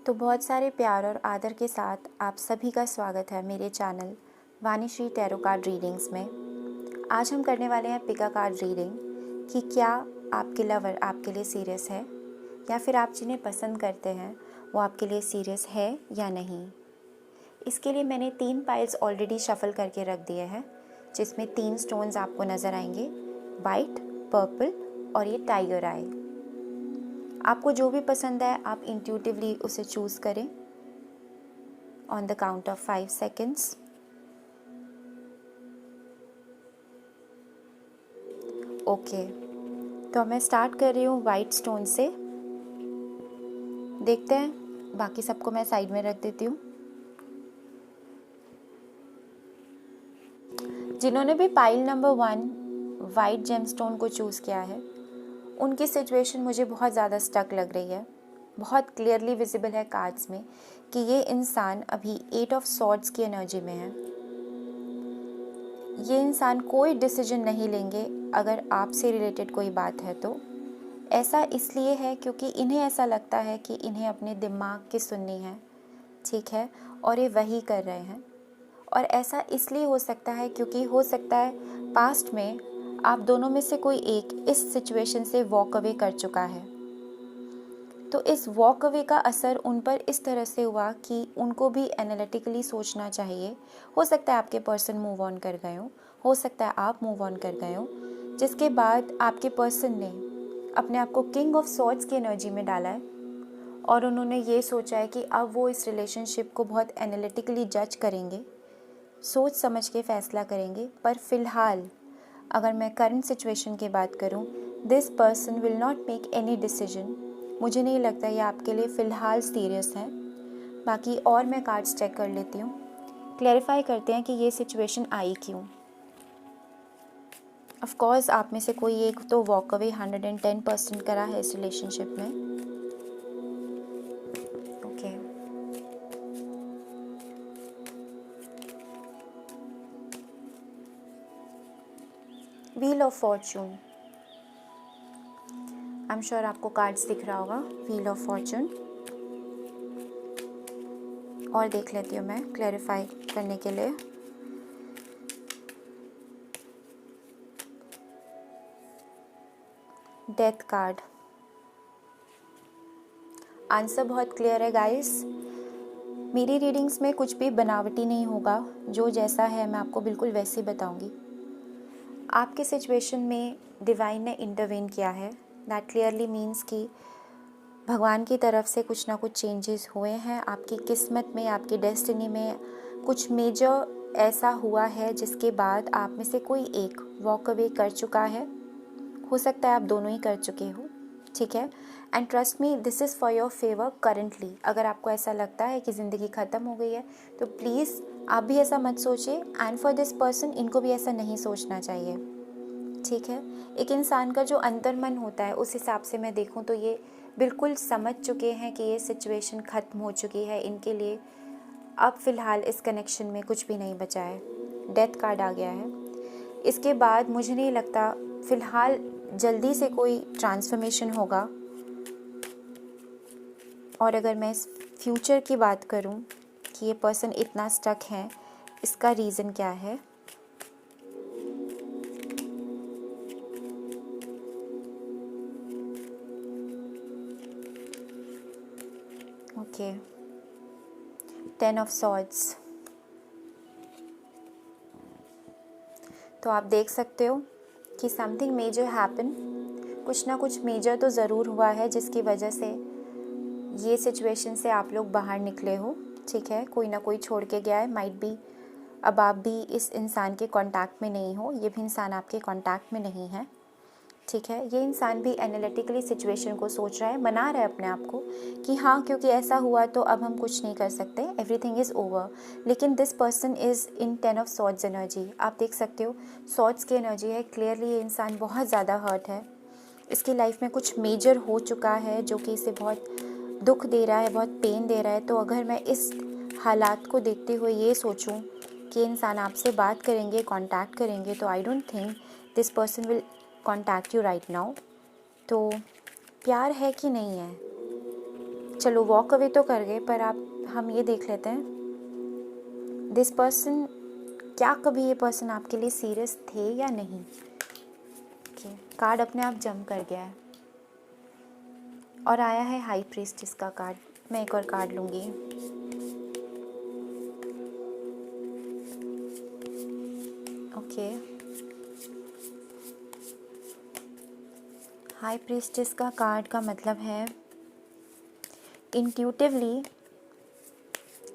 तो बहुत सारे प्यार और आदर के साथ आप सभी का स्वागत है मेरे channel Vanishri tarot card readings में। आज हम करने वाले हैं पिका कार्ड रीडिंग कि क्या आपके लवर आपके लिए सीरियस है या फिर आप जिन्हें पसंद करते हैं वो आपके लिए सीरियस है या नहीं। इसके लिए मैंने 3 पाइल्स ऑलरेडी शफल करके रख दिए हैं, जिसमें 3 स्टोन्स आपको नज़र आएंगे, वाइट, पर्पल और ये टाइगर आई। आपको जो भी पसंद है आप इंट्यूटिवली उसे चूज़ करें। On the count of 5 seconds. Okay, तो मैं स्टार्ट कर रही हूँ वाइट स्टोन से। देखते हैं, बाकी सबको मैं साइड में रख देती हूँ। जिन्होंने भी पाइल नंबर 1 वाइट जेमस्टोन को चूज़ किया है, उनकी सिचुएशन मुझे बहुत ज़्यादा स्टक लग रही है। बहुत क्लियरली विजिबल है कार्ड्स में कि ये इंसान अभी 8 ऑफ सॉर्ड्स की एनर्जी में है। ये इंसान कोई डिसीजन नहीं लेंगे अगर आपसे रिलेटेड कोई बात है तो। ऐसा इसलिए है क्योंकि इन्हें ऐसा लगता है कि इन्हें अपने दिमाग की सुननी है, ठीक है, और ये वही कर रहे हैं। और ऐसा इसलिए हो सकता है क्योंकि हो सकता है पास्ट में आप दोनों में से कोई एक इस सिचुएशन से वॉक अवे कर चुका है। तो इस वॉक अवे का असर उन पर इस तरह से हुआ कि उनको भी एनालिटिकली सोचना चाहिए। हो सकता है आपके पर्सन मूव ऑन कर गए हो सकता है आप मूव ऑन कर गए हो, जिसके बाद आपके पर्सन ने अपने आप को किंग ऑफ सॉर्ड्स की एनर्जी में डाला है और उन्होंने ये सोचा है कि अब वो इस रिलेशनशिप को बहुत एनालिटिकली जज करेंगे, सोच समझ के फैसला करेंगे। पर फिलहाल अगर मैं करंट सिचुएशन की बात करूं, this person will not make any decision. मुझे नहीं लगता ये आपके लिए फ़िलहाल सीरियस है। बाकी और मैं कार्ड्स चेक कर लेती हूँ, क्लैरिफाई करते हैं कि ये सिचुएशन आई क्यों। ऑफ कोर्स आप में से कोई एक तो वॉक अवे 110% करा है इस रिलेशनशिप में। Okay, wheel of Fortune. I am sure आपको कार्ड्स दिख रहा होगा, व्हील ऑफ फॉर्चून। और देख लेती हूँ मैं क्लैरिफाई करने के लिए। Death card. आंसर बहुत क्लियर है गाइस। मेरी रीडिंग्स में कुछ भी बनावटी नहीं होगा, जो जैसा है मैं आपको बिल्कुल वैसे ही बताऊंगी। आपके सिचुएशन में डिवाइन ने इंटरवेन किया है। दैट क्लियरली मीन्स कि भगवान की तरफ से कुछ ना कुछ चेंजेस हुए हैं आपकी किस्मत में, आपकी डेस्टिनी में। कुछ मेजर ऐसा हुआ है जिसके बाद आप में से कोई एक वॉक अवे कर चुका है। हो सकता है आप दोनों ही कर चुके हो, ठीक है। And trust me, this is for your favour currently. अगर आपको ऐसा लगता है कि ज़िंदगी ख़त्म हो गई है तो प्लीज़ आप भी ऐसा मत सोचिए। एंड फॉर दिस पर्सन, इनको भी ऐसा नहीं सोचना चाहिए, ठीक है। एक इंसान का जो अंतर्मन होता है, उस हिसाब से मैं देखूं तो ये बिल्कुल समझ चुके हैं कि ये सिचुएशन ख़त्म हो चुकी है इनके लिए। अब फ़िलहाल इस कनेक्शन में कुछ भी नहीं बचा है। डेथ कार्ड आ गया है। इसके बाद मुझे नहीं लगता फ़िलहाल जल्दी से कोई ट्रांसफॉर्मेशन होगा। और अगर मैं इस फ्यूचर की बात करूं कि ये पर्सन इतना स्टक है, इसका रीज़न क्या है। Okay, 10 of swords. तो आप देख सकते हो कि समथिंग मेजर हैपन। कुछ ना कुछ मेजर तो ज़रूर हुआ है जिसकी वजह से ये सिचुएशन से आप लोग बाहर निकले हो, ठीक है। कोई ना कोई छोड़ के गया है, माइट बी अब आप भी इस इंसान के कांटेक्ट में नहीं हो, ये भी इंसान आपके कांटेक्ट में नहीं है, ठीक है। ये इंसान भी एनालिटिकली सिचुएशन को सोच रहा है, मना रहा है अपने आप को कि हाँ क्योंकि ऐसा हुआ तो अब हम कुछ नहीं कर सकते, एवरीथिंग इज़ ओवर। लेकिन this person is in 10 of swords energy. आप देख सकते हो सॉर्ड्स की एनर्जी है। क्लियरली ये इंसान बहुत ज़्यादा हर्ट है। इसकी लाइफ में कुछ मेजर हो चुका है जो कि इसे बहुत दुख दे रहा है, बहुत पेन दे रहा है। तो अगर मैं इस हालात को देखते हुए ये सोचूं कि इंसान आपसे बात करेंगे, कांटेक्ट करेंगे, तो आई don't think this person will contact you right now. तो प्यार है कि नहीं है, चलो वॉक अवे तो कर गए, पर हम ये देख लेते हैं दिस पर्सन, क्या कभी ये पर्सन आपके लिए सीरियस थे या नहीं। ओके, कार्ड अपने आप जंप कर गया है और आया है हाई प्रीस्टेस का कार्ड। मैं एक और कार्ड लूँगी। ओके, हाई प्रीस्टेस का कार्ड का मतलब है इंट्यूटिवली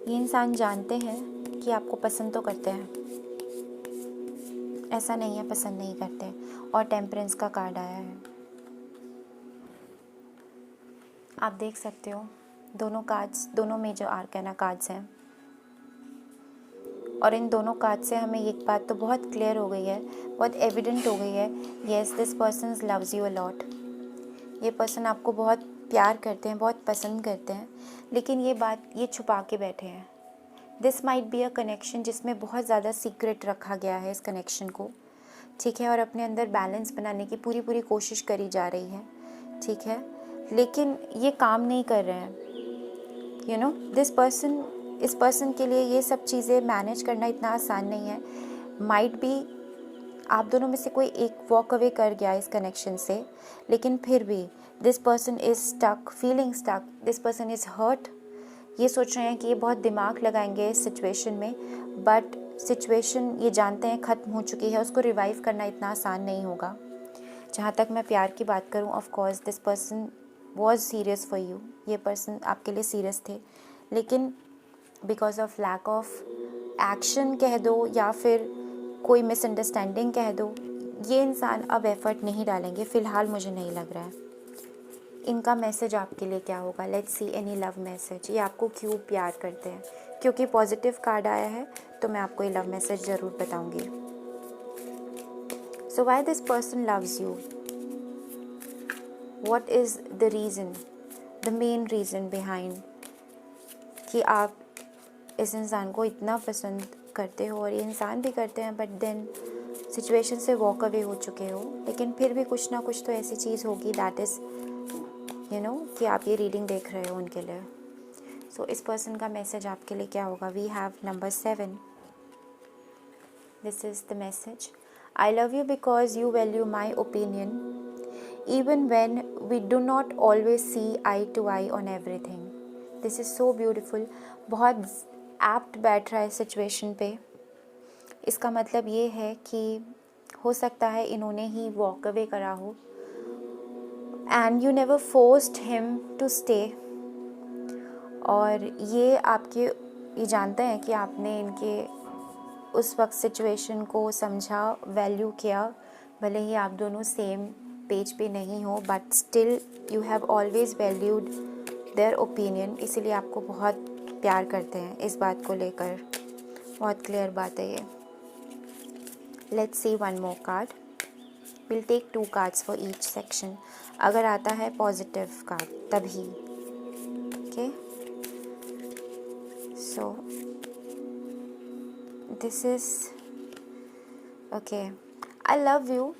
ये इंसान जानते हैं कि आपको पसंद तो करते हैं, ऐसा नहीं है पसंद नहीं करते। और टेम्परेंस का कार्ड आया है। आप देख सकते हो दोनों कार्ड्स, दोनों मेजर आर्काना कार्ड्स हैं, और इन दोनों कार्ड से हमें एक बात तो बहुत क्लियर हो गई है, बहुत एविडेंट हो गई है, yes this person loves you a lot. ये पर्सन आपको बहुत प्यार करते हैं, बहुत पसंद करते हैं, लेकिन ये बात ये छुपा के बैठे हैं। This might be a connection जिसमें बहुत ज़्यादा सीक्रेट रखा गया है इस कनेक्शन को, ठीक है, और अपने अंदर बैलेंस बनाने की पूरी कोशिश करी जा रही है, ठीक है, लेकिन ये काम नहीं कर रहे हैं। यू नो दिस पर्सन, इस पर्सन के लिए ये सब चीज़ें मैनेज करना इतना आसान नहीं है। माइट बी आप दोनों में से कोई एक वॉक अवे कर गया इस कनेक्शन से, लेकिन फिर भी this person is stuck, feeling stuck, this person is hurt. ये सोच रहे हैं कि ये बहुत दिमाग लगाएंगे इस सिचुएशन में, बट सिचुएशन ये जानते हैं ख़त्म हो चुकी है, उसको रिवाइव करना इतना आसान नहीं होगा। जहाँ तक मैं प्यार की बात करूँ, of course this person was serious for you, ये पर्सन आपके लिए सीरियस थे, लेकिन because of lack of action कह दो या फिर कोई मिसअंडरस्टैंडिंग कह दो, ये इंसान अब एफर्ट नहीं डालेंगे, फ़िलहाल मुझे नहीं लग रहा है। इनका मैसेज आपके लिए क्या होगा, let's see any love message. ये आपको क्यों प्यार करते हैं, क्योंकि पॉजिटिव कार्ड आया है तो मैं आपको ये लव मैसेज ज़रूर बताऊंगी। So why this person loves you, what is the reason, the main reason behind कि आप इस इंसान को इतना पसंद करते हो, और ये इंसान भी करते हैं, बट देन सिचुएशन से वॉक अवे हो चुके हो, लेकिन फिर भी कुछ ना कुछ तो ऐसी चीज़ होगी दैट इज़ यू नो कि आप ये रीडिंग देख रहे हो उनके लिए। सो इस पर्सन का मैसेज आपके लिए क्या होगा। We have number 7, this is the message. I love you because you value my opinion even when we do not always see eye to eye on everything. This is so beautiful, बहुत apt बैठ रहा है situation पे। इसका मतलब ये है कि हो सकता है इन्होंने ही वॉक अवे करा हो, and you never forced him to stay, और ये जानते हैं कि आपने इनके उस वक्त सिचुएशन को समझा, वैल्यू किया, भले ही आप दोनों सेम पेज पे नहीं हो, but still you have always valued their opinion, इसीलिए आपको बहुत प्यार करते हैं इस बात को लेकर। बहुत क्लियर बात है ये। Let's see one more card, will take 2 cards for each section. अगर आता है पॉजिटिव कार्ड तभी, okay. So this is okay. I love you,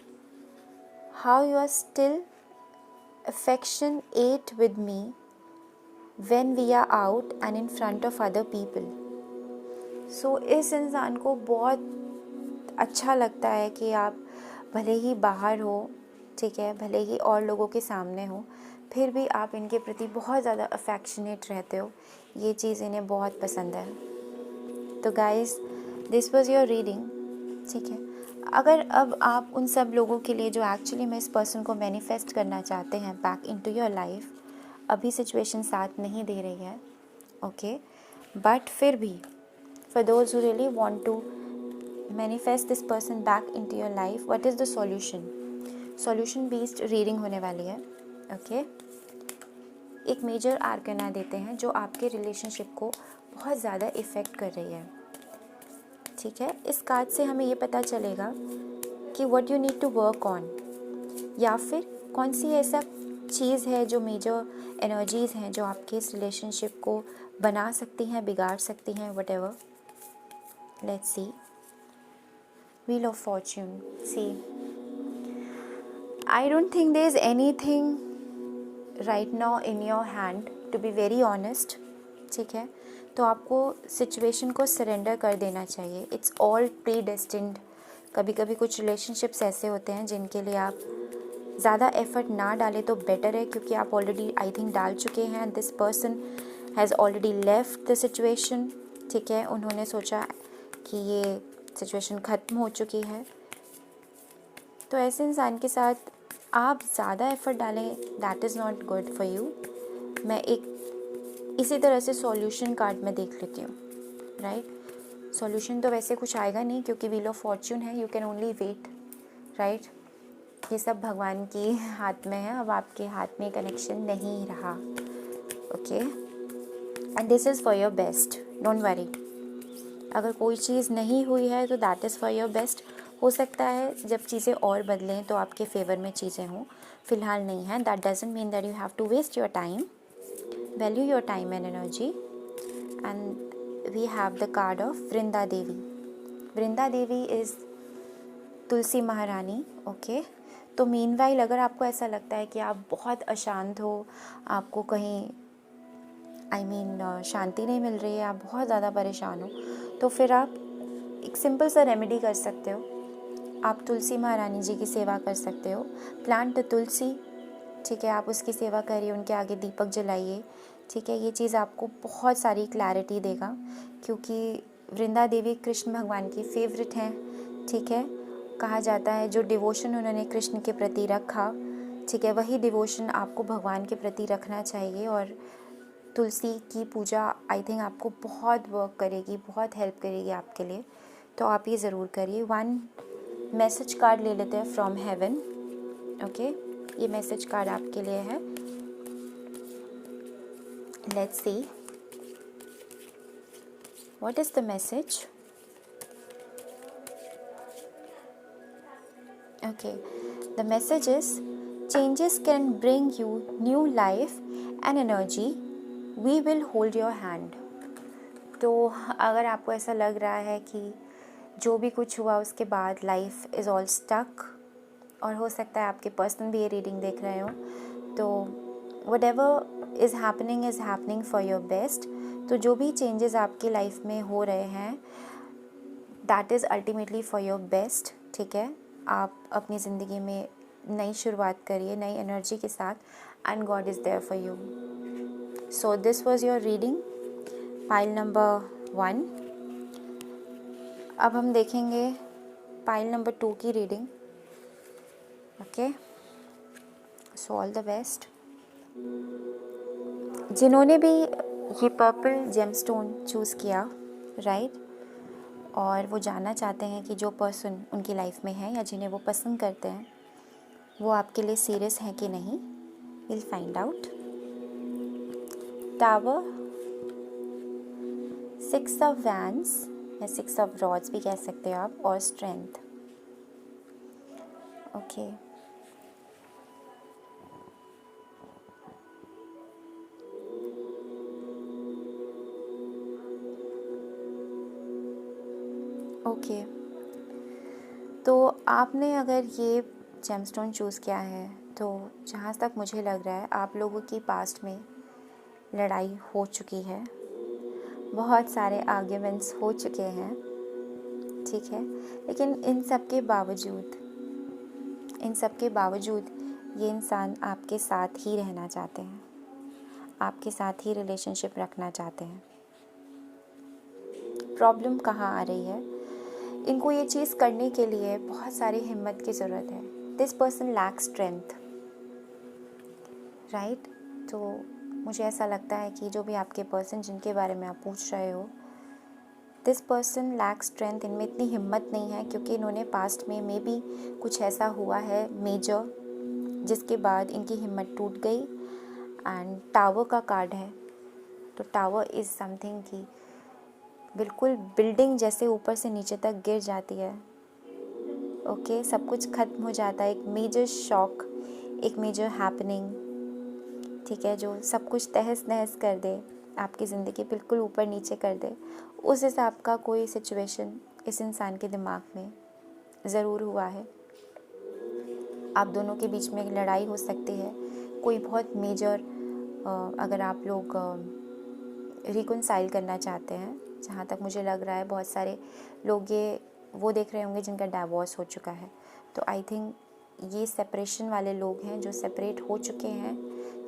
how you are still affectionate with me when we are out and in front of other people. So इस इंसान को बहुत अच्छा लगता है कि आप भले ही बाहर हो, ठीक है, भले ही और लोगों के सामने हो, फिर भी आप इनके प्रति बहुत ज़्यादा अफेक्शनेट रहते हो। ये चीज़ इन्हें बहुत पसंद है। तो guys, this was your reading, ठीक है। अगर अब आप उन सब लोगों के लिए जो एक्चुअली में इस पर्सन को मैनिफेस्ट करना चाहते हैं बैक इनटू योर लाइफ, अभी सिचुएशन साथ नहीं दे रही है, ओके, बट फिर भी for those who really want to manifest this person back into your life, what is the solution. Solution based reading होने वाली है, ओके। एक मेजर आर्कना देते हैं जो आपके रिलेशनशिप को बहुत ज़्यादा इफ़ेक्ट कर रही है, ठीक है। इस कार्ड से हमें ये पता चलेगा कि what you need to work on, या फिर कौन सी ऐसा चीज़ है जो मेजर एनर्जीज़ हैं जो आपके इस रिलेशनशिप को बना सकती हैं, बिगाड़ सकती हैं, whatever. Let's see wheel of fortune. See, I don't think there is anything right now in your hand to be very honest, ठीक है। तो आपको सिचुएशन को सरेंडर कर देना चाहिए। It's all pre destined. कभी कभी कुछ रिलेशनशिप्स ऐसे होते हैं जिनके लिए आप ज़्यादा एफर्ट ना डालें तो बेटर है, क्योंकि आप ऑलरेडी आई थिंक डाल चुके हैं। This person has already left the situation, ठीक है। उन्होंने सोचा कि ये सिचुएशन ख़त्म हो चुकी है। तो ऐसे इंसान के साथ आप ज़्यादा एफर्ट डालें, that is not good for you. मैं एक इसी तरह से सॉल्यूशन कार्ड में देख लेती हूँ, राइट। सॉल्यूशन तो वैसे कुछ आएगा नहीं, क्योंकि व्हील ऑफ फॉर्च्यून है, you can only wait, right. ये सब भगवान के हाथ में है, अब आपके हाथ में कनेक्शन नहीं रहा, okay. And this is for your best, don't worry. अगर कोई चीज़ नहीं हुई है तो that is for your best. हो सकता है जब चीज़ें और बदलें तो आपके फेवर में चीज़ें हों, फिलहाल नहीं है। That doesn't mean that you have to waste your time. Value your time and energy. And we have the card of Vrinda Devi. Vrinda Devi is Tulsi Maharani, okay. तो मीनवाइल अगर आपको ऐसा लगता है कि आप बहुत अशांत हो, आपको कहीं शांति नहीं मिल रही है, आप बहुत ज़्यादा परेशान हो, तो फिर आप एक सिंपल सा रेमेडी कर सकते हो। आप तुलसी महारानी जी की सेवा कर सकते हो। प्लांट तुलसी, ठीक है। आप उसकी सेवा करिए, उनके आगे दीपक जलाइए, ठीक है। ये चीज़ आपको बहुत सारी क्लैरिटी देगा, क्योंकि वृंदा देवी कृष्ण भगवान की फेवरेट हैं, ठीक है। कहा जाता है जो डिवोशन उन्होंने कृष्ण के प्रति रखा, ठीक है, वही डिवोशन आपको भगवान के प्रति रखना चाहिए। और तुलसी की पूजा आई थिंक आपको बहुत वर्क करेगी, बहुत हेल्प करेगी आपके लिए, तो आप ये ज़रूर करिए। वन मैसेज कार्ड ले लेते हैं फ्रॉम हेवन, ओके। ये मैसेज कार्ड आपके लिए है। Let's see what is the message. Okay, the message is changes can bring you new life and energy, we will hold your hand. तो अगर आपको ऐसा लग रहा है कि जो भी कुछ हुआ उसके बाद लाइफ इज़ ऑल स्टक, और हो सकता है आपके पर्सन भी ये रीडिंग देख रहे हो, तो whatever is happening for your best. तो जो भी चेंजेस आपकी लाइफ में हो रहे हैं, that is ultimately for your best, ठीक है। आप अपनी ज़िंदगी में नई शुरुआत करिए, नई एनर्जी के साथ, and God is there for you. So this was your reading, pile number 1। अब हम देखेंगे पाइल नंबर 2 की reading, okay. So all the best. जिन्होंने भी ये पर्पल जेमस्टोन चूज़ किया, राइट, और वो जानना चाहते हैं कि जो पर्सन उनकी लाइफ में है या जिन्हें वो पसंद करते हैं, वो आपके लिए सीरियस हैं कि नहीं, will find out. Tower, 6 of wands या 6 ऑफ रॉड्स भी कह सकते हो आप, और स्ट्रेंथ, ओके। ओके, तो आपने अगर ये जेमस्टोन चूज़ किया है, तो जहाँ तक मुझे लग रहा है आप लोगों की पास्ट में लड़ाई हो चुकी है, बहुत सारे आर्ग्यूमेंट्स हो चुके हैं, ठीक है। लेकिन इन सब के बावजूद ये इंसान आपके साथ ही रहना चाहते हैं, आपके साथ ही रिलेशनशिप रखना चाहते हैं। प्रॉब्लम कहाँ आ रही है? इनको ये चीज़ करने के लिए बहुत सारी हिम्मत की ज़रूरत है। This person lakhs strength, right. तो मुझे ऐसा लगता है कि जो भी आपके पर्सन जिनके बारे में आप पूछ रहे हो, दिस पर्सन लैक्स स्ट्रेंथ, इनमें इतनी हिम्मत नहीं है, क्योंकि इन्होंने पास्ट में मे बी कुछ ऐसा हुआ है मेजर, जिसके बाद इनकी हिम्मत टूट गई। एंड टावर का कार्ड है, तो टावर इज़ समथिंग कि बिल्कुल बिल्डिंग जैसे ऊपर से नीचे तक गिर जाती है, ओके। सब कुछ ख़त्म हो जाता है, एक मेजर शॉक, एक मेजर हैपनिंग, ठीक है, जो सब कुछ तहस नहस कर दे, आपकी ज़िंदगी बिल्कुल ऊपर नीचे कर दे। उस हिसाब का कोई सिचुएशन इस इंसान के दिमाग में ज़रूर हुआ है। आप दोनों के बीच में एक लड़ाई हो सकती है, कोई बहुत मेजर अगर आप लोग रिकनसाइल करना चाहते हैं, जहाँ तक मुझे लग रहा है बहुत सारे लोग ये वो देख रहे होंगे जिनका डाइवोर्स हो चुका है, तो आई थिंक ये सेपरेशन वाले लोग हैं जो सेपरेट हो चुके हैं,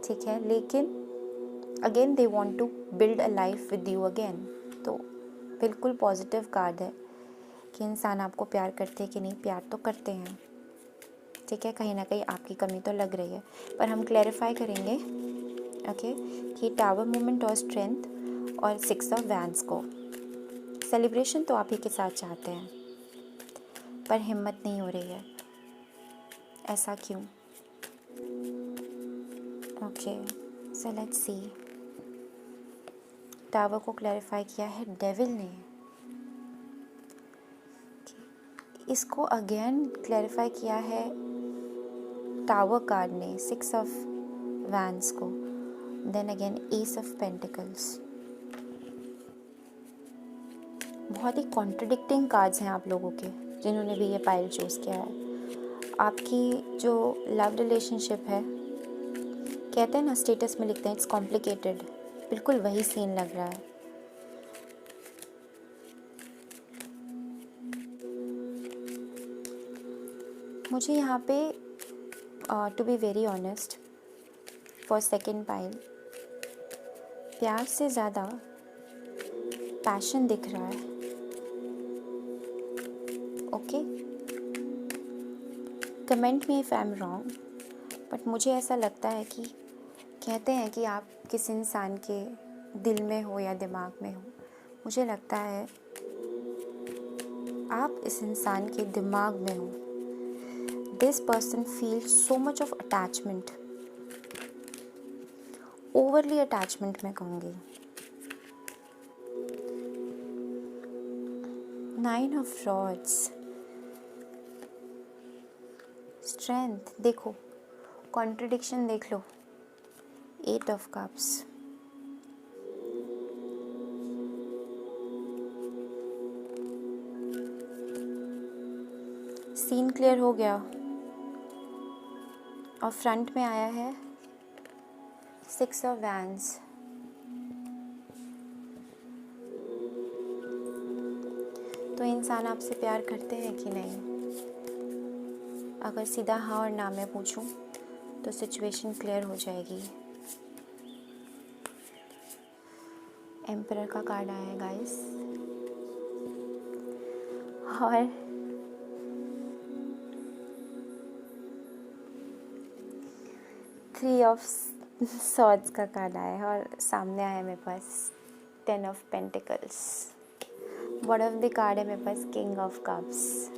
ठीक है, लेकिन again they want to build a life with you again. तो बिल्कुल पॉजिटिव कार्ड है कि इंसान आपको प्यार करते हैं कि नहीं, प्यार तो करते हैं, ठीक है, कहीं ना कहीं आपकी कमी तो लग रही है, पर हम क्लैरिफाई करेंगे ओके कि टावर मोमेंट और स्ट्रेंथ और 6 ऑफ वैंड्स को सेलिब्रेशन तो आप ही के साथ चाहते हैं, पर हिम्मत नहीं हो रही है, ऐसा क्यों? Okay so let's see. Tower को क्लैरिफाई किया है डेविल ने, इसको अगेन क्लैरिफाई किया है टावर कार्ड ने 6 ऑफ वैंड्स को, then again ace of pentacles. बहुत ही कॉन्ट्रडिक्टिंग कार्ड्स हैं आप लोगों के जिन्होंने भी ये पाइल चूज़ किया है। आपकी जो लव रिलेशनशिप है, कहते हैं ना, स्टेटस में लिखते हैं इट्स कॉम्प्लिकेटेड, बिल्कुल वही सीन लग रहा है। मुझे यहाँ पे to be very honest for second pile प्यार से ज़्यादा पैशन दिख रहा है। Okay, comment me if I am wrong, but मुझे ऐसा लगता है कि कहते हैं कि आप किस इंसान के दिल में हो या दिमाग में हो, मुझे लगता है आप इस इंसान के दिमाग में हो। This person feel so much of attachment, overly attachment मैं कहूँगी। 9 ऑफ रॉड्स, स्ट्रेंथ, देखो कॉन्ट्रडिक्शन देख लो, 8 ऑफ कप्स, सीन क्लियर हो गया और फ्रंट में आया है 6 ऑफ वैंड्स। तो इंसान आपसे प्यार करते हैं कि नहीं? अगर सीधा हाँ और ना मैं पूछूं तो सिचुएशन क्लियर हो जाएगी। एम्परर का कार्ड आया है गाइस, और थ्री ऑफ सॉर्ड्स का कार्ड आया है, और सामने आया है मेरे पास 10 of pentacles. Bottom of the card है मेरे पास king of cups.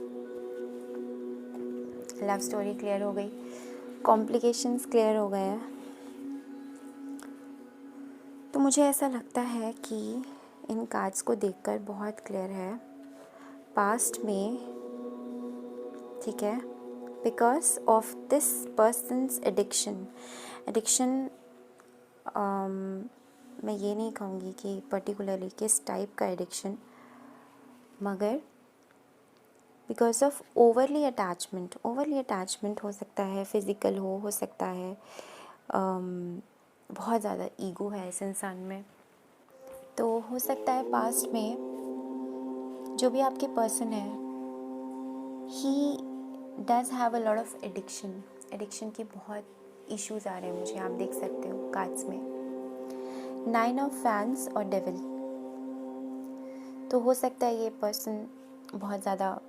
Love story clear हो गई, कॉम्प्लिकेशंस क्लियर हो गए हैं। तो मुझे ऐसा लगता है कि इन कार्ड्स को देखकर बहुत क्लियर है पास्ट में, ठीक है, because of this persons addiction मैं ये नहीं कहूँगी कि पर्टिकुलरली किस टाइप का एडिक्शन, मगर बिकॉज ऑफ ओवरली अटैचमेंट हो सकता है, फिज़िकल हो सकता है, बहुत ज़्यादा ईगो है इस इंसान में। तो हो सकता है पास्ट में जो भी आपके पर्सन है, he does have a lot of addiction की बहुत इश्यूज़ आ रहे हैं मुझे, आप देख सकते हो कार्ड्स में 9 ऑफ फैंस और डेविल। तो हो सकता है ये पर्सन बहुत ज़्यादा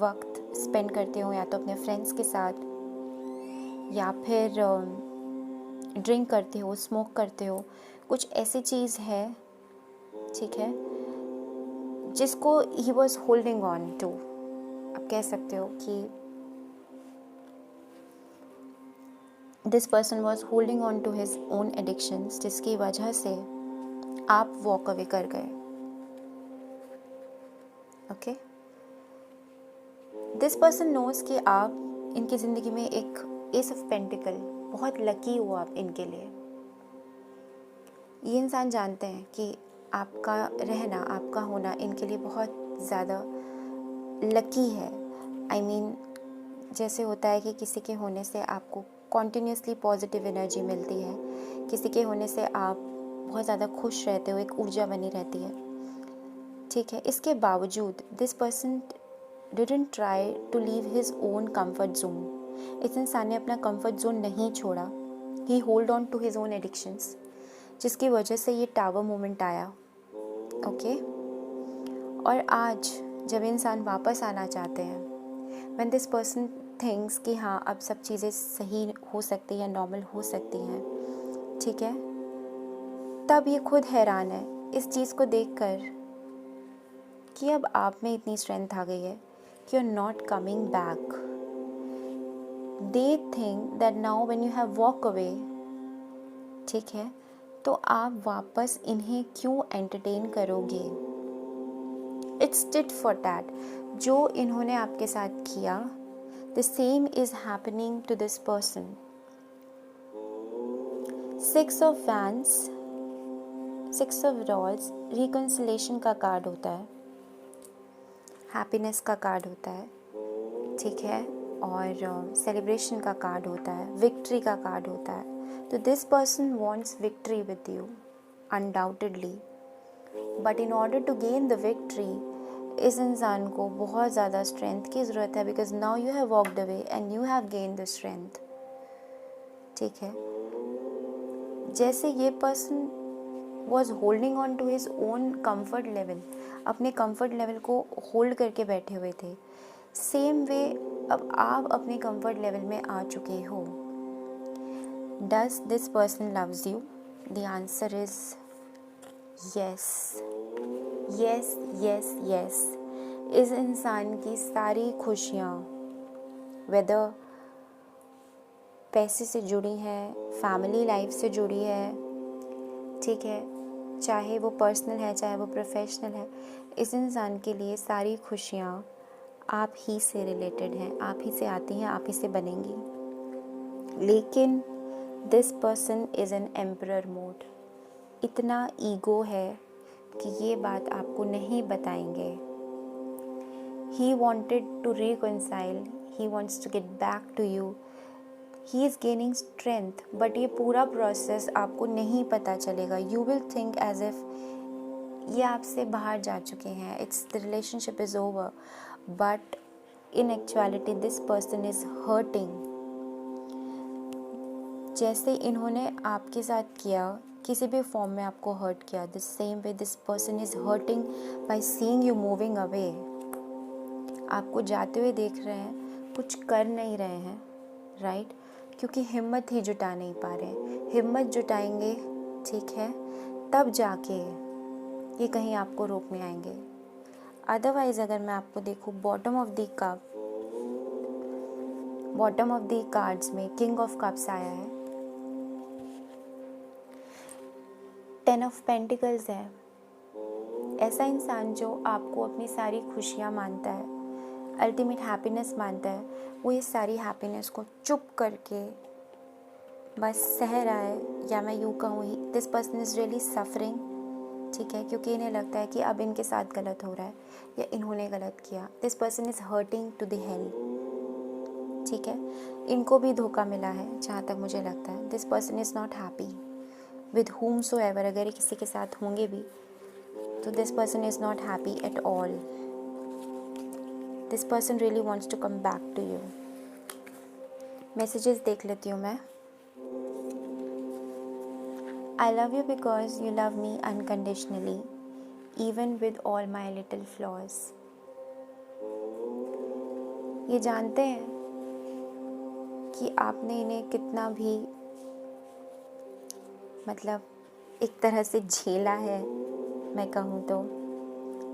वक्त स्पेंड करते हो या तो अपने फ्रेंड्स के साथ, या फिर ड्रिंक करते हो, स्मोक करते हो, कुछ ऐसी चीज़ है, ठीक है, जिसको he was holding on to. आप कह सकते हो कि this person was holding on to his own addictions, जिसकी वजह से आप वॉक अवे कर गए। ओके, दिस पर्सन नोज कि आप इनकी ज़िंदगी में एक एस ऑफ पेंटिकल, बहुत लकी हो आप इनके लिए। ये इंसान जानते हैं कि आपका रहना, आपका होना इनके लिए बहुत ज़्यादा लकी है। आई मीन जैसे होता है कि किसी के होने से आपको कॉन्टीन्यूसली पॉजिटिव एनर्जी मिलती है, किसी के होने से आप बहुत ज़्यादा खुश रहते हो, एक ऊर्जा बनी रहती है, ठीक है। इसके बावजूद this person didn't try to leave his own comfort zone. इस इंसान ने अपना कंफर्ट जोन नहीं छोड़ा, he hold on to his own addictions, जिसकी वजह से ये टावर मोमेंट आया, ओके। और आज जब इंसान वापस आना चाहते हैं, व्हेन दिस पर्सन थिंक्स कि हाँ अब सब चीज़ें सही हो सकती हैं, नॉर्मल हो सकती हैं, ठीक है, तब ये खुद हैरान है इस चीज़ को देखकर कि अब आप में इतनी स्ट्रेंथ आ गई है कि you are not coming back. They think that now when you have walk away, ठीक है, तो आप वापस इन्हें क्यों एंटरटेन करोगे। It's tit for tat. जो इन्होंने आपके साथ किया, the same is happening to this person. 6 of wands, 6 of rods reconciliation का कार्ड होता है, हैप्पीनेस का कार्ड होता है, ठीक है, और सेलिब्रेशन का कार्ड होता है, विक्ट्री का कार्ड होता है। तो this person wants victory with you undoubtedly, but in order to gain the victory इस इंसान को बहुत ज़्यादा स्ट्रेंथ की ज़रूरत है, because now you have walked away and you have gain the strength, ठीक है। जैसे ये person was holding on to his own comfort level, अपने कम्फर्ट लेवल को होल्ड करके बैठे हुए थे, सेम वे अब आप अपने कम्फर्ट लेवल में आ चुके हो। Does this person loves you? The answer is yes, yes, yes, yes. इस इंसान की सारी खुशियाँ, वेदर पैसे से जुड़ी हैं, फैमिली लाइफ से जुड़ी है, ठीक है, चाहे वो पर्सनल है चाहे वो प्रोफेशनल है, इस इंसान के लिए सारी खुशियाँ आप ही से रिलेटेड हैं, आप ही से आती हैं, आप ही से बनेंगी। लेकिन this person is an emperor mode. इतना ईगो है कि ये बात आपको नहीं बताएंगे। He wanted to reconcile, he wants to get back to you, he is gaining strength, but ये पूरा प्रोसेस आपको नहीं पता चलेगा। You will think as if ये आपसे बाहर जा चुके हैं, it's the relationship is over, but in actuality this person is hurting. जैसे इन्होंने आपके साथ किया, किसी भी फॉर्म में आपको हर्ट किया, the same way this person is hurting by seeing you moving away. आपको जाते हुए देख रहे हैं, कुछ कर नहीं रहे हैं, राइट, क्योंकि हिम्मत ही जुटा नहीं पा रहे। हिम्मत जुटाएंगे, ठीक है, तब जाके ये कहीं आपको रोकने आएंगे। अदरवाइज़ अगर मैं आपको देखूँ, bottom of the cup, bottom of the cards में किंग ऑफ कप्स आया है, 10 ऑफ पेंटिकल्स है। ऐसा इंसान जो आपको अपनी सारी खुशियाँ मानता है, अल्टीमेट हैप्पीनेस मानता है, वो ये सारी हैप्पीनेस को चुप करके बस सह रहा है, या मैं यूँ कहूँ ही this person is really suffering, ठीक है, क्योंकि इन्हें लगता है कि अब इनके साथ गलत हो रहा है या इन्होंने गलत किया। This person is hurting to the hell, ठीक है, इनको भी धोखा मिला है जहाँ तक मुझे लगता है। This person is not happy with whom so ever, अगर ये किसी के साथ होंगे भी तो this person is not happy at all. This person really wants to come back to you. Messages देख लेती हूँ मैं। I love you because you love me unconditionally even with all my little flaws. ये जानते हैं कि आपने इन्हें कितना भी मतलब एक तरह से झेला है, मैं कहूँ तो,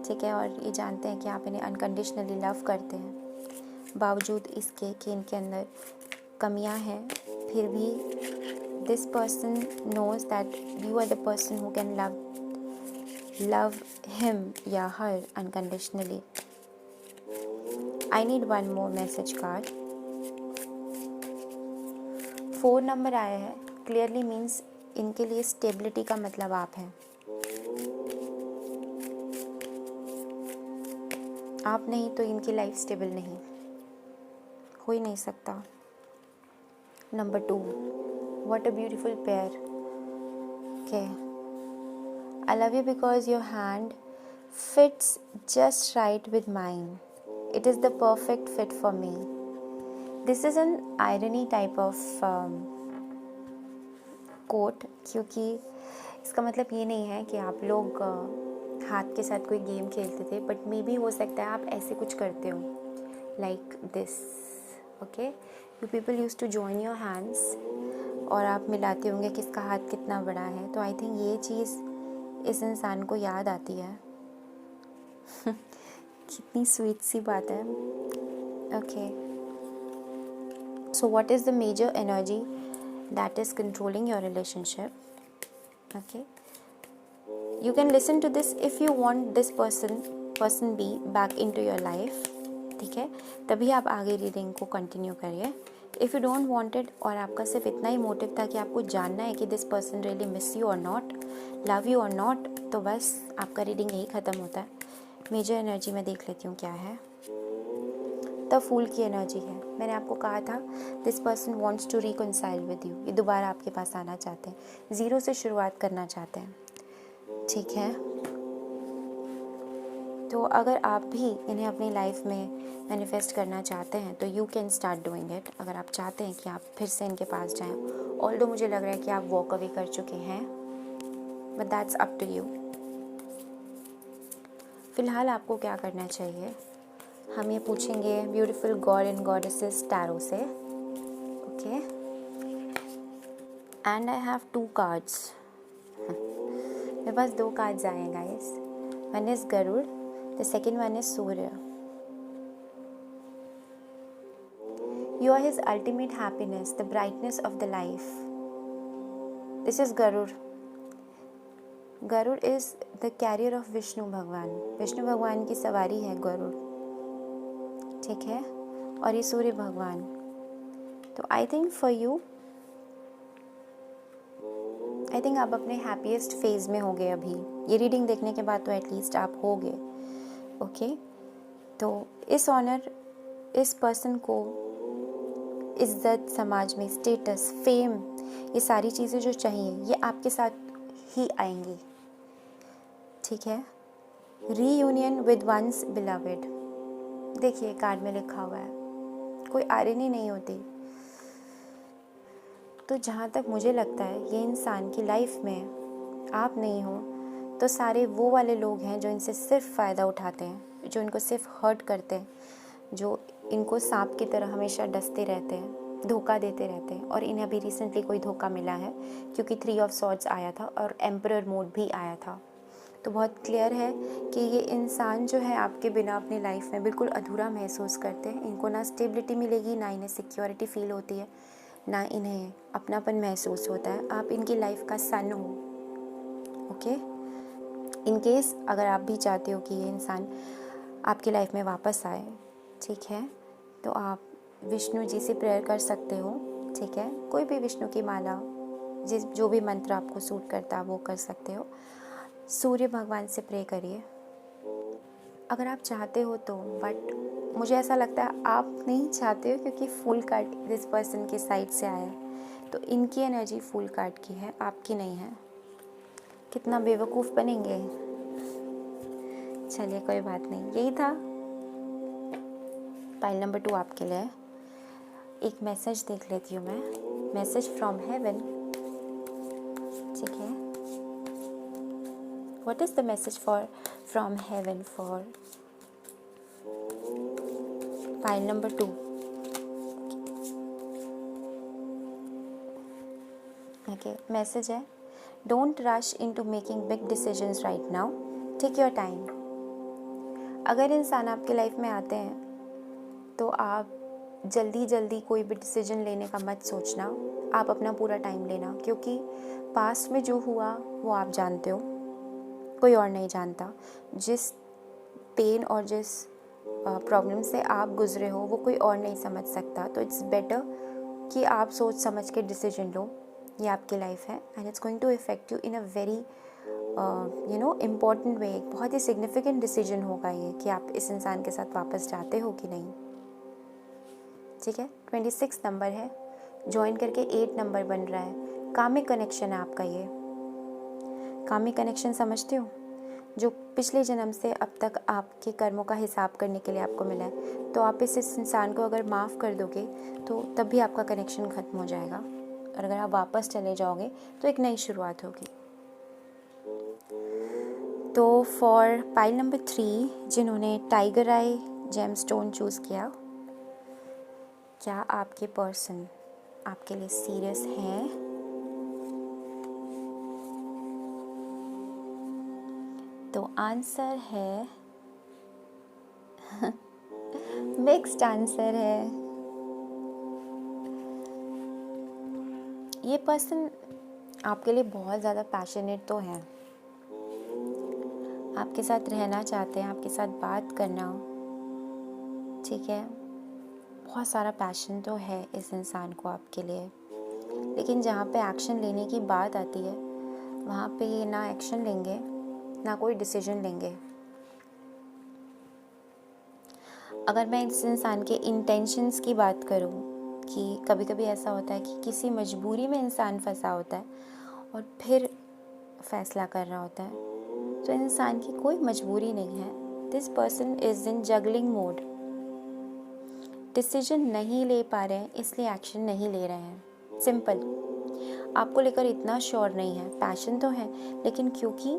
ठीक है, और ये जानते हैं कि आप इन्हें अनकंडीशनली लव करते हैं, बावजूद इसके कि इनके अंदर कमियां हैं, फिर भी this person knows that you are the person who can love him या her unconditionally. I need one more message card. 4 number आया है, क्लियरली मीन्स इनके लिए स्टेबिलिटी का मतलब आप हैं। आप नहीं तो इनकी लाइफ स्टेबल नहीं, हो ही नहीं सकता। Number 2, what a beautiful pair. Okay, I love you because your hand fits just right with mine. It is the perfect fit for me. This is an irony type of quote, क्योंकि इसका मतलब ये नहीं है कि आप लोग हाथ के साथ कोई गेम खेलते थे, बट मे बी हो सकता है आप ऐसे कुछ करते हो, like this. Okay, you people use to join your hands और आप मिलाते होंगे किसका हाथ कितना बड़ा है. तो आई थिंक ये चीज़ इस इंसान को याद आती है. कितनी स्वीट सी बात है. Okay, so what is the major energy that is controlling your relationship? Okay, you can listen to this if you want this person B back into your life. ठीक है, तभी आप आगे रीडिंग को कंटिन्यू करिए. If you don't want it और आपका सिर्फ इतना ही मोटिव था कि आपको जानना है कि this person really miss you और नॉट, लव यू और नॉट, तो बस आपका रीडिंग यही ख़त्म होता है. मेजर एनर्जी में देख लेती हूँ क्या है. द फूल की एनर्जी है. मैंने आपको कहा था this person wants to reconcile with you. ये दोबारा आपके पास आना चाहते हैं, ज़ीरो से शुरुआत करना चाहते हैं. ठीक है, तो अगर आप भी इन्हें अपनी लाइफ में मैनिफेस्ट करना चाहते हैं तो you can start doing it. अगर आप चाहते हैं कि आप फिर से इनके पास जाएं, ऑल्दो मुझे लग रहा है कि आप वॉक अवे कर चुके हैं, but that's up to you. फ़िलहाल आपको क्या करना चाहिए, हम ये पूछेंगे beautiful god and goddesses tarot से. Okay, and I have 2 cards. मेरे पास 2 कार्ड्स आए हैं guys. One is Garuda, the second one is Surya. You are his ultimate happiness, the brightness of the life. This is Garuda. Garuda is the carrier of Vishnu Bhagwan. Vishnu भगवान की सवारी है गरुड़. ठीक है, और ये सूर्य भगवान. तो I think for you, I think आप अपने हैप्पीएस्ट फेज में होंगे अभी. ये रीडिंग देखने के बाद तो एटलीस्ट आप होंगे. ओके, तो इस ऑनर, इस पर्सन को इज्जत, समाज में स्टेटस, फेम, ये सारी चीज़ें जो चाहिए ये आपके साथ ही आएंगी. ठीक है, रीयूनियन विद वंस बिलवेड. देखिए कार्ड में लिखा हुआ है, कोई आयरनी नहीं होती. तो जहाँ तक मुझे लगता है ये इंसान की लाइफ में आप नहीं हो तो सारे वो वाले लोग हैं जो इनसे सिर्फ फ़ायदा उठाते हैं, जो इनको सिर्फ हर्ट करते हैं, जो इनको सांप की तरह हमेशा डसते रहते हैं, धोखा देते रहते हैं. और इन्हें अभी रिसेंटली कोई धोखा मिला है क्योंकि 3 ऑफ सॉर्ड्स आया था और एम्परर मोड भी आया था. तो बहुत क्लियर है कि ये इंसान जो है आपके बिना अपनी लाइफ में बिल्कुल अधूरा महसूस करते हैं. इनको ना स्टेबिलिटी मिलेगी, ना इन्हें सिक्योरिटी फील होती है, ना इन्हें अपनापन महसूस होता है. आप इनकी लाइफ का सन हो. ओके, इन केस अगर आप भी चाहते हो कि ये इंसान आपकी लाइफ में वापस आए, ठीक है, तो आप विष्णु जी से प्रेयर कर सकते हो. ठीक है, कोई भी विष्णु की माला, जो भी मंत्र आपको सूट करता है वो कर सकते हो. सूर्य भगवान से प्रे करिए अगर आप चाहते हो तो, बट मुझे ऐसा लगता है आप नहीं चाहते हो क्योंकि फुल कार्ड दिस पर्सन के साइड से आया है. तो इनकी एनर्जी फुल कार्ड की है, आपकी नहीं है. कितना बेवकूफ़ बनेंगे. चलिए कोई बात नहीं, यही था. पाइल नंबर 2 आपके लिए. एक मैसेज देख लेती हूँ मैं, मैसेज फ्रॉम हेवन. ठीक है, what is the message for from heaven for pile number 2. Okay, message है don't rush into making big decisions right now, take your time. अगर इंसान आपके लाइफ में आते हैं तो आप जल्दी कोई भी डिसीजन लेने का मत सोचना. आप अपना पूरा टाइम लेना, क्योंकि पास्ट में जो हुआ वो आप जानते हो, कोई और नहीं जानता. जिस पेन और जिस प्रॉब्लम से आप गुजरे हो वो कोई और नहीं समझ सकता. तो इट्स बेटर कि आप सोच समझ के डिसीजन लो. ये आपकी लाइफ है and it's going to effect you in a very important way. बहुत ही सिग्निफिकेंट डिसीजन होगा ये कि आप इस इंसान के साथ वापस जाते हो कि नहीं. ठीक है, 26 नंबर है. ज्वाइन करके 8 नंबर बन रहा है, कामिक कनेक्शन है आपका ये। कामिक कनेक्शन समझते हो, जो पिछले जन्म से अब तक आपके कर्मों का हिसाब करने के लिए आपको मिला है। तो आप इस इंसान को अगर माफ़ कर दोगे तो तब भी आपका कनेक्शन ख़त्म हो जाएगा, और अगर आप वापस चले जाओगे तो एक नई शुरुआत होगी। तो फॉर पाइल नंबर 3 जिन्होंने टाइगर आई जेमस्टोन चूज़ किया, क्या आपके पर्सन आपके लिए सीरियस हैं? तो आंसर है मिक्स्ड आंसर है। ये पर्सन आपके लिए बहुत ज़्यादा पैशनेट तो है, आपके साथ रहना चाहते हैं, आपके साथ बात करना, ठीक है, बहुत सारा पैशन तो है इस इंसान को आपके लिए। लेकिन जहाँ पे एक्शन लेने की बात आती है वहाँ पे ये ना एक्शन लेंगे ना कोई डिसीजन लेंगे। अगर मैं इस इंसान के इंटेंशंस की बात करूं कि कभी कभी ऐसा होता है कि किसी मजबूरी में इंसान फंसा होता है और फिर फैसला कर रहा होता है, तो इंसान की कोई मजबूरी नहीं है। This person is in juggling mode, decision नहीं ले पा रहे हैं इसलिए एक्शन नहीं ले रहे हैं। सिंपल, आपको लेकर इतना श्योर नहीं है, पैशन तो है लेकिन क्योंकि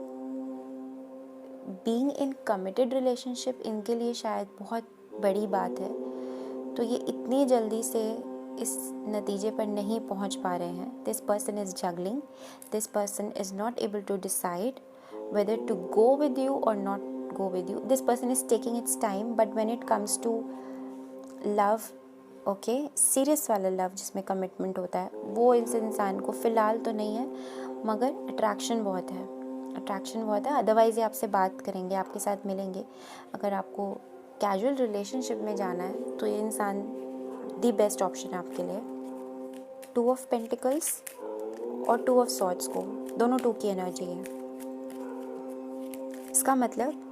बीइंग इन कमिटेड रिलेशनशिप इनके लिए शायद बहुत बड़ी बात है, तो ये इतनी जल्दी से इस नतीजे पर नहीं पहुंच पा रहे हैं। This person is juggling, this person is not able to decide whether to go with you or not go with you. This person is taking its time, but when it comes to love, okay, serious वाला love जिसमें commitment होता है, वो इस इंसान को फ़िलहाल तो नहीं है, मगर अट्रैक्शन बहुत है, अट्रैक्शन बहुत है। अदरवाइज़ ये आपसे बात करेंगे, आपके साथ मिलेंगे। अगर आपको कैजुअल रिलेशनशिप में जाना है तो ये इंसान दी बेस्ट ऑप्शन है आपके लिए। 2 ऑफ पेंटिकल्स और 2 ऑफ सॉर्ड्स को, दोनों 2 की एनर्जी है। इसका मतलब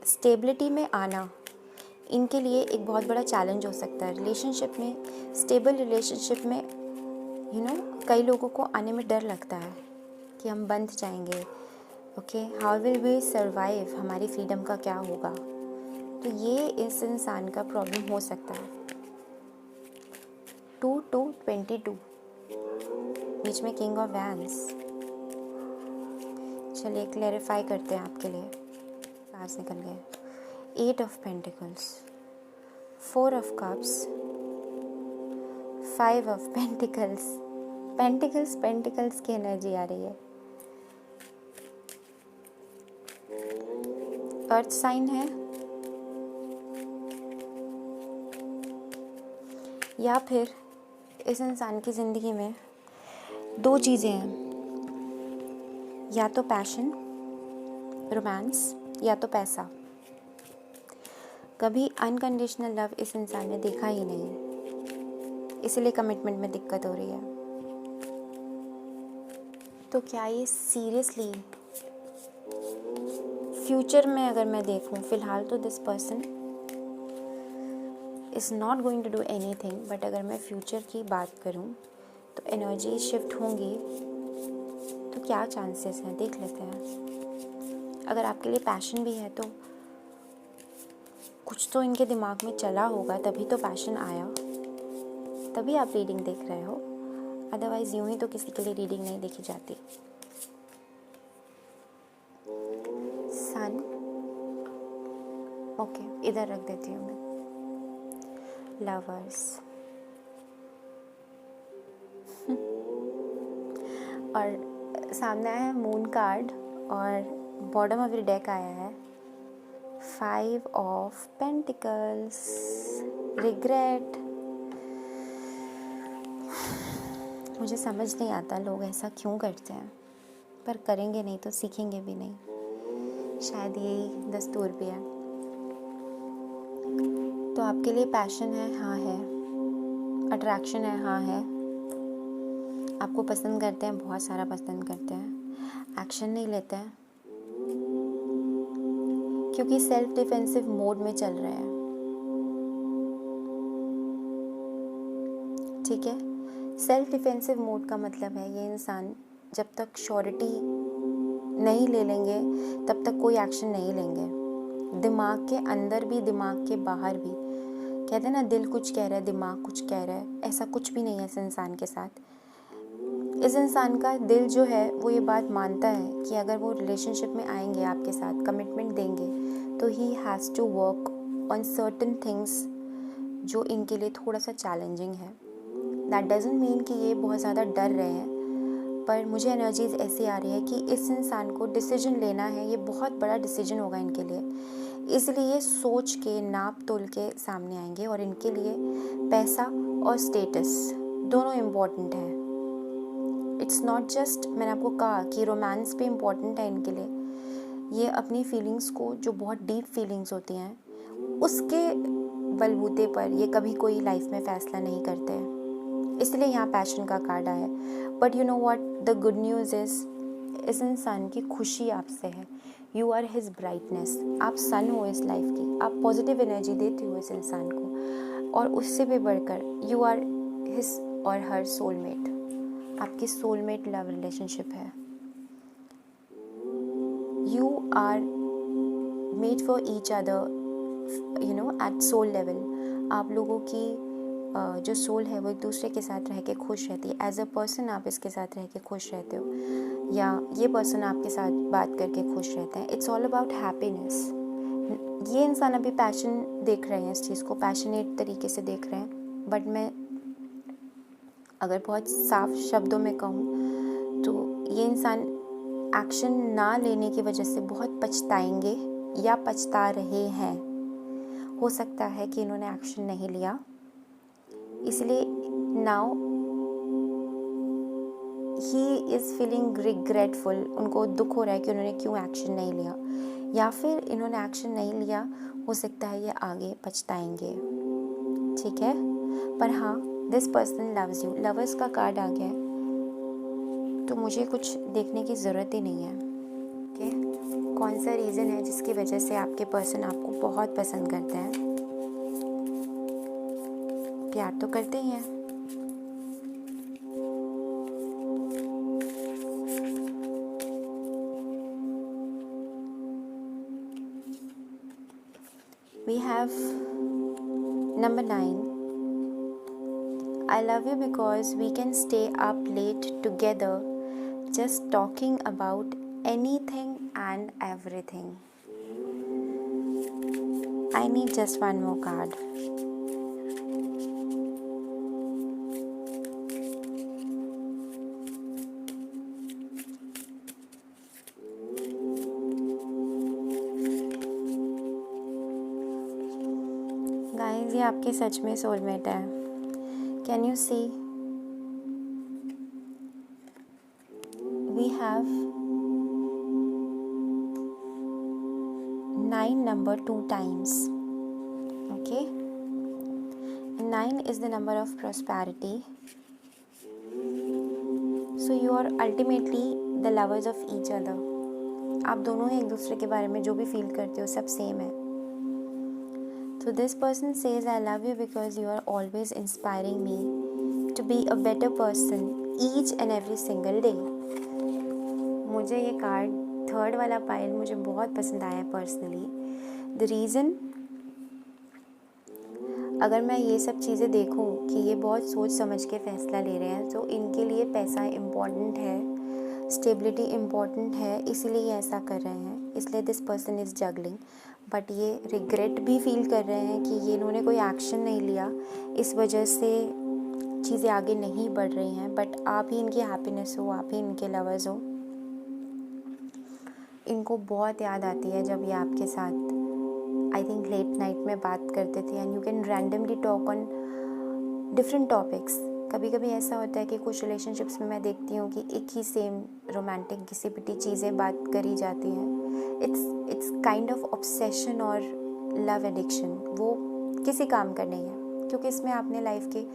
स्टेबिलिटी में आना इनके लिए एक बहुत बड़ा चैलेंज हो सकता है। रिलेशनशिप में, स्टेबल रिलेशनशिप में कई लोगों को आने में डर लगता है कि हम बंध जाएंगे, okay, how will we survive, हमारी फ्रीडम का क्या होगा। तो ये इस इंसान का प्रॉब्लम हो सकता है। 2 to 22 बीच में किंग ऑफ वैंड्स। चलिए क्लैरिफाई करते हैं आपके लिए। कार्ड्स निकल गए, 8 of pentacles, 4 of cups, 5 of pentacles. Pentacles की एनर्जी आ रही है। अर्थ साइन है या फिर इस इंसान की ज़िंदगी में 2 चीज़ें हैं, या तो पैशन, रोमांस, या तो पैसा। कभी अनकंडीशनल लव इस इंसान ने देखा ही नहीं, इसलिए कमिटमेंट में दिक्कत हो रही है। तो क्या ये सीरियसली फ्यूचर में अगर मैं देखूं, फ़िलहाल तो this person is not going to do anything, but अगर मैं फ्यूचर की बात करूं तो एनर्जी शिफ्ट होंगी, तो क्या चांसेस हैं देख लेते हैं। अगर आपके लिए पैशन भी है तो कुछ तो इनके दिमाग में चला होगा, तभी तो पैशन आया, तभी आप रीडिंग देख रहे हो। अदरवाइज़ यूं ही तो किसी के लिए रीडिंग नहीं देखी जाती। सन, ओके, इधर रख देती हूँ मैं। लवर्स और सामने आया है मून कार्ड, और बॉटम ऑफ द डेक आया है 5 ऑफ पेंटिकल्स, रिग्रेट। मुझे समझ नहीं आता लोग ऐसा क्यों करते हैं, पर करेंगे नहीं तो सीखेंगे भी नहीं, शायद यही दस्तूर भी है। तो आपके लिए पैशन है, हाँ है, अट्रैक्शन है, हाँ है, आपको पसंद करते हैं, बहुत सारा पसंद करते हैं, एक्शन नहीं लेते हैं क्योंकि सेल्फ डिफेंसिव मोड में चल रहे हैं। ठीक है। सेल्फ डिफेंसिव मोड का मतलब है ये इंसान जब तक श्योरिटी नहीं ले लेंगे तब तक कोई एक्शन नहीं लेंगे। दिमाग के अंदर भी दिमाग के बाहर भी, कहते हैं ना दिल कुछ कह रहा है दिमाग कुछ कह रहा है, ऐसा कुछ भी नहीं है इस इंसान के साथ। इस इंसान का दिल जो है वो ये बात मानता है कि अगर वो रिलेशनशिप में आएंगे आपके साथ, कमिटमेंट देंगे, तो he has to work on certain things जो इनके लिए थोड़ा सा चैलेंजिंग है। दैट डजंट मीन कि ये बहुत ज़्यादा डर रहे हैं, पर मुझे एनर्जीज ऐसी आ रही है कि इस इंसान को डिसीजन लेना है, ये बहुत बड़ा डिसीजन होगा इनके लिए, इसलिए सोच के नाप तोल के सामने आएंगे। और इनके लिए पैसा और स्टेटस दोनों इम्पॉर्टेंट है। इट्स नॉट जस्ट, मैंने आपको कहा कि रोमांस पे इम्पॉर्टेंट है इनके लिए। ये अपनी फीलिंग्स को, जो बहुत डीप फीलिंग्स होती हैं, उसके बलबूते पर ये कभी कोई लाइफ में फ़ैसला नहीं करते हैं, इसलिए यहाँ पैशन का कार्ड आया। But you know what the good news is, इस इंसान की खुशी आपसे है। यू आर हिज ब्राइटनेस, आप सन हो इस लाइफ की, आप पॉजिटिव एनर्जी देते हो इस इंसान को। और उससे भी बढ़कर यू आर हिज और हर सोलमेट, आपकी सोलमेट लव रिलेशनशिप है। You are made for each other, you know, at soul level. आप लोगों की जो सोल है वो एक दूसरे के साथ रह के खुश रहती है। एज अ पर्सन आप इसके साथ रह के खुश रहते हो, या ये पर्सन आपके साथ बात करके खुश रहते हैं। It's all about happiness. ये इंसान अभी पैशन देख रहे हैं, इस चीज़ को पैशनेट तरीके से देख रहे हैं। बट मैं अगर बहुत साफ शब्दों में कहूँ तो ये इंसान एक्शन ना लेने की वजह से बहुत पछताएंगे या पछता रहे हैं। हो सकता है कि इन्होंने एक्शन नहीं लिया, इसलिए now he is feeling regretful. उनको दुख हो रहा है कि उन्होंने क्यों एक्शन नहीं लिया, या फिर इन्होंने एक्शन नहीं लिया, हो सकता है ये आगे पछताएंगे। ठीक है, पर हाँ, this person loves you. Lovers का कार्ड आ गया है, तो मुझे कुछ देखने की ज़रूरत ही नहीं है। ओके, कौन सा रीज़न है जिसकी वजह से आपके पर्सन आपको बहुत पसंद करते हैं? प्यार तो करते ही हैं। We have number 9. I love you because we can stay up late together just talking about anything and everything. I need just one more card. Guys, ये आपके सच में सोलमेट है। Can you see? We have 9 number 2 times. Okay, 9 is the number of prosperity. So you are ultimately the lovers of each other. आप दोनों ही एक दूसरे के बारे में जो भी फील करते हो सब सेम है। So this person says, I love you because you are always inspiring me to be a better person each and every single day. मुझे ये कार्ड, थर्ड वाला पाइल, मुझे बहुत पसंद आया पर्सनली। द रीज़न, अगर मैं ये सब चीज़ें देखूं कि ये बहुत सोच समझ के फ़ैसला ले रहे हैं, तो इनके लिए पैसा इम्पॉर्टेंट है, स्टेबिलिटी इम्पॉर्टेंट है, इसीलिए ये ऐसा कर रहे हैं। इसलिए this person is juggling, but ये रिग्रेट भी फील कर रहे हैं कि ये इन्होंने कोई एक्शन नहीं लिया, इस वजह से चीज़ें आगे नहीं बढ़ रही हैं। बट आप ही इनकी हैप्पीनेस हो, आप ही इनके लवर्स हो। इनको बहुत याद आती है जब ये आपके साथ आई थिंक लेट नाइट में बात करते थे, and you can randomly talk on different topics. कभी कभी ऐसा होता है कि कुछ रिलेशनशिप्स में मैं देखती हूँ कि एक ही सेम रोमांटिक घिसी पिटी चीज़ें बात करी जाती हैं। इट्स काइंड ऑफ ऑब्सेशन और लव एडिक्शन। वो किसी काम का नहीं है, क्योंकि इसमें आपने लाइफ के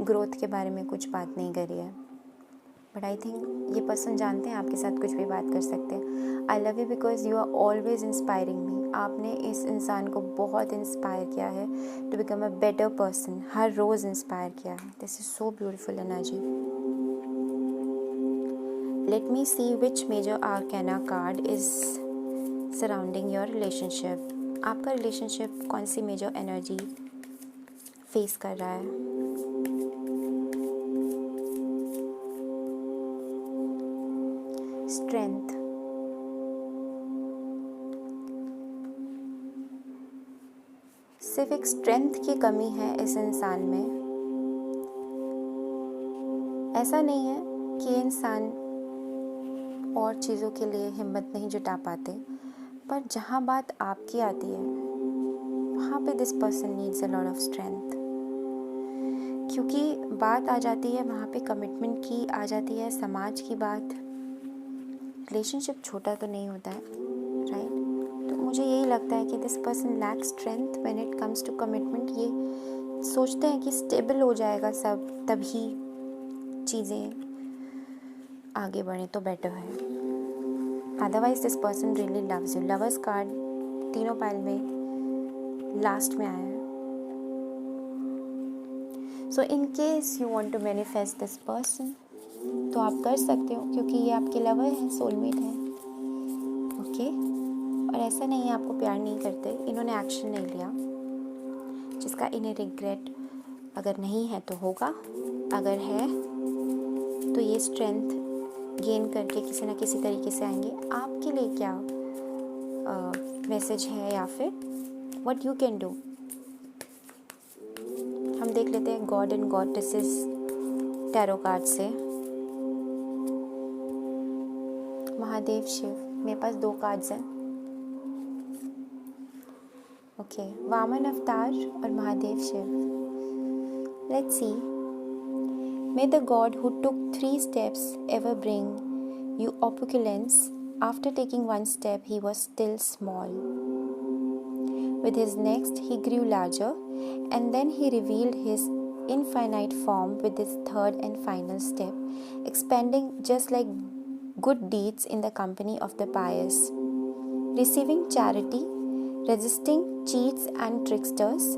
ग्रोथ के बारे में कुछ बात नहीं करी है। बट आई थिंक ये पर्सन जानते हैं आपके साथ कुछ भी बात कर सकते हैं। I love you because you are always inspiring me. आपने इस इंसान को बहुत इंस्पायर किया है to become a better person, हर रोज़ इंस्पायर किया है। This is so beautiful energy. Let me see which major arcana card is surrounding your relationship. आपका रिलेशनशिप कौन सी मेजर एनर्जी फेस कर रहा है? स्ट्रेंथ, सिर्फ एक स्ट्रेंथ की कमी है इस इंसान में। ऐसा नहीं है कि ये इंसान और चीज़ों के लिए हिम्मत नहीं जुटा पाते, पर जहाँ बात आपकी आती है वहाँ पे this person needs a lot of strength, क्योंकि बात आ जाती है वहाँ पे कमिटमेंट की, आ जाती है समाज की बात। रिलेशनशिप छोटा तो नहीं होता है, राइट? तो मुझे यही लगता है कि this person lack strength when it comes to commitment. ये सोचते हैं कि स्टेबल हो जाएगा सब, तभी चीज़ें आगे बढ़ें तो बेटर है। Otherwise this person really loves you. Lovers card तीनों पाइल में लास्ट में आया है। So in case you want to manifest this person, तो आप कर सकते हो, क्योंकि ये आपके लवर हैं, सोलमेट हैं, ओके? और ऐसा नहीं है आपको प्यार नहीं करते, इन्होंने एक्शन नहीं लिया, जिसका इन्हें रिग्रेट अगर नहीं है तो होगा, अगर है तो ये स्ट्रेंथ गेन करके किसी न किसी तरीके से आएंगे। आपके लिए क्या मैसेज है, या फिर व्हाट यू कैन डू? हम देख लेते हैं God and goddesses tarot card से। महादेव शिव, मेरे पास 2 कार्ड्स हैं, ओके? वामन अवतार और Mahadev Shiv. Let's see. May the God who took 3 steps ever bring you opulence. After taking 1 step, he was still small. With his next, he grew larger, and then he revealed his infinite form with his 3rd and final step, expanding just like good deeds in the company of the pious, receiving charity, resisting cheats and tricksters,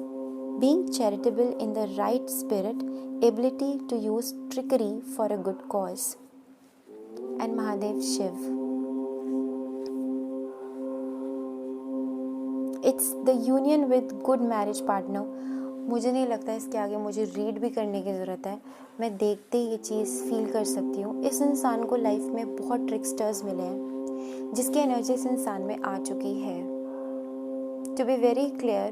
being charitable in the right spirit, ability to use trickery for a good cause. And Mahadev Shiv. It's the union with good marriage partner. मुझे नहीं लगता इसके आगे मुझे read भी करने की ज़रूरत है, मैं देखते ही ये चीज़ फील कर सकती हूँ। इस इंसान को लाइफ में बहुत ट्रिक्स्टर्स मिले हैं, जिसकी एनर्जी इस इंसान में आ चुकी है। To be very clear,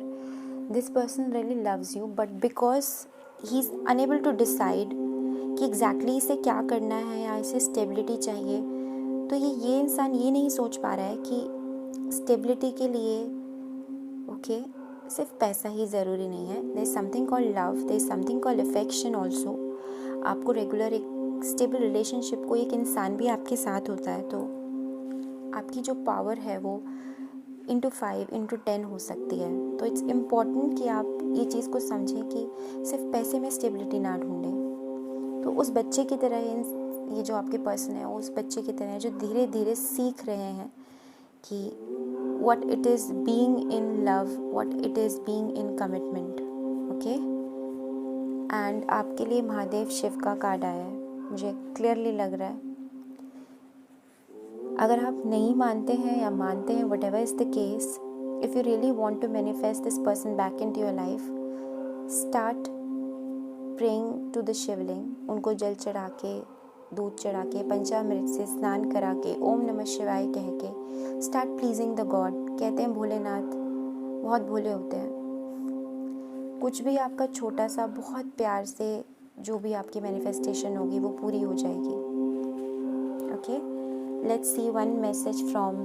this person really loves you, but because he's unable to decide कि exactly इसे क्या करना है या इसे stability चाहिए, तो ये इंसान ये नहीं सोच पा रहा है कि stability के लिए ओके सिर्फ पैसा ही ज़रूरी नहीं है। there is something called love, there is something called affection also। आपको रेगुलर एक स्टेबल रिलेशनशिप को एक इंसान भी आपके साथ होता है, तो आपकी जो पावर है वो इंटू 5 इंटू 10 हो सकती है। तो इट्स इम्पॉर्टेंट कि आप ये चीज़ को समझें कि सिर्फ पैसे में स्टेबिलिटी ना ढूंढें। तो उस बच्चे की तरह ये जो आपके पर्सन है, उस बच्चे की तरह जो धीरे धीरे सीख रहे हैं कि what it is being in love, what it is being in commitment, okay? And आपके लिए महादेव शिव का कार्ड आया है, मुझे क्लियरली लग रहा है। अगर आप नहीं मानते हैं या मानते हैं, whatever is the case, if you really want to manifest this person back into your life, start praying to the Shivling. उनको जल चढ़ा के, दूध चढ़ा के, पंचामृत से स्नान करा के, ओम नमः शिवाय कह के स्टार्ट प्लीजिंग द गॉड। कहते हैं भोलेनाथ बहुत भोले होते हैं। कुछ भी आपका छोटा सा बहुत प्यार से जो भी आपकी मैनिफेस्टेशन होगी वो पूरी हो जाएगी, okay? Let's see one message from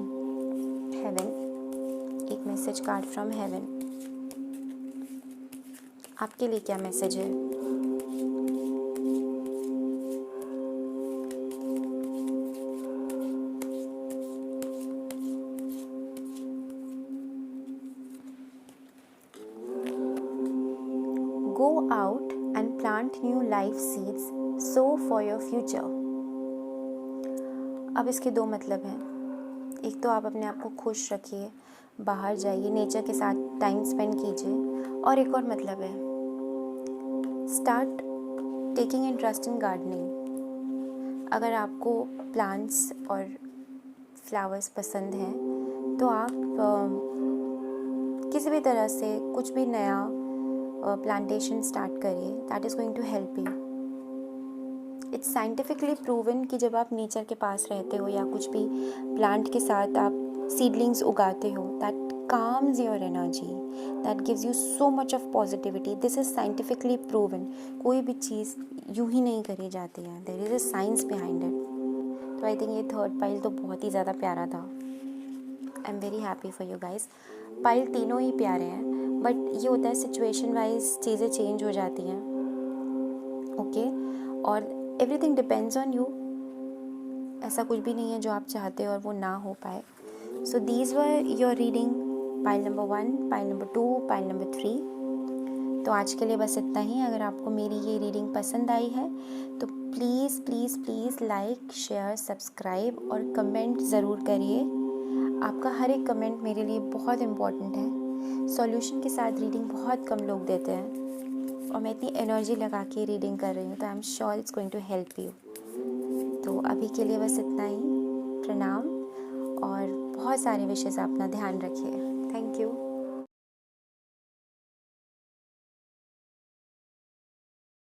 heaven. एक मैसेज कार्ड फ्रॉम हेवन। आपके लिए क्या मैसेज है? Go out and plant new life seeds, sow for your future. अब इसके 2 मतलब हैं। एक तो आप अपने आप को खुश रखिए, बाहर जाइए, नेचर के साथ टाइम स्पेंड कीजिए। और एक और मतलब है, start taking interest in gardening. अगर आपको प्लांट्स और फ्लावर्स पसंद हैं तो आप किसी भी तरह से कुछ भी नया प्लांटेशन स्टार्ट करिए। That is going to help you. It's scientifically proven कि जब आप नेचर के पास रहते हो या कुछ भी प्लांट के साथ आप सीडलिंग्स उगाते हो, that calms your energy, that gives you so much of positivity. This is scientifically proven. कोई भी चीज़ यूं ही नहीं करी जाती है, there is a science behind it. तो आई थिंक ये थर्ड पाइल तो बहुत ही ज़्यादा प्यारा था। I am very happy for you guys. Pile तीनों ही प्यारे हैं, बट ये होता है सिचुएशन वाइज चीज़ें चेंज हो जाती हैं, ओके और एवरीथिंग डिपेंड्स ऑन यू। ऐसा कुछ भी नहीं है जो आप चाहते हो और वो ना हो पाए। So these were your reading, pile number 1, pile number 2, pile number 3। तो आज के लिए बस इतना ही। अगर आपको मेरी ये रीडिंग पसंद आई है तो please please please like, share, subscribe और कमेंट ज़रूर करिए। आपका हर एक कमेंट मेरे लिए बहुत इम्पॉर्टेंट है। सॉल्यूशन के साथ रीडिंग बहुत कम लोग देते हैं और मैं इतनी एनर्जी लगा के रीडिंग कर रही हूँ, तो I am sure it's going to help you. तो अभी के लिए बस इतना ही। प्रणाम और बहुत सारे विशेष। अपना ध्यान रखिए। Thank you.